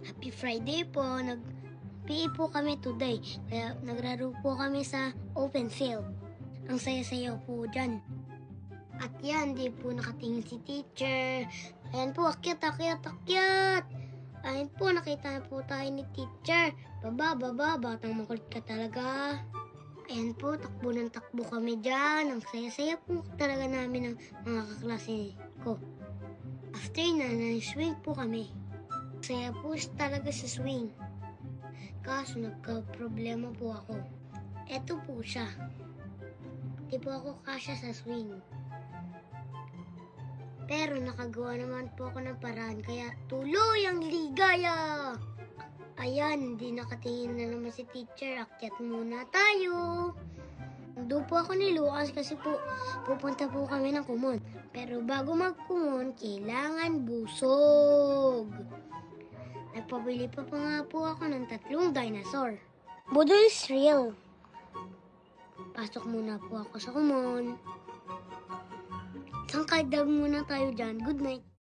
Happy Friday po. Nag-PE po kami today. Kaya naglaro po kami sa open field. Ang saya-saya po dyan. At yan, di po nakatingin si teacher. Ayan po, akyat. Ayan po, nakita na po tayo ni teacher. Baba, batang makulit ka talaga. Ayan po, takbo ng takbo kami dyan. Ang saya-saya po talaga namin ng mga kaklase ko. After na, swing po kami. Saya po talaga sa swing. Kaso nagka-problema po ako. Eto po siya. Di po ako kasya sa swing. Pero nakagawa naman po ako ng paraan, kaya tuloy ang ligaya! Ayan, hindi nakatingin na naman si teacher. Akyat muna tayo. Doon po ako ni Lucas kasi po pupunta po kami ng kumon. Pero bago magkumon, kailangan busog. Nagpabili pa nga po ako ng 3 dinosaur. Budo is real. Pasok muna po ako sa kumon. Sangkaydag muna tayo dyan. Good night.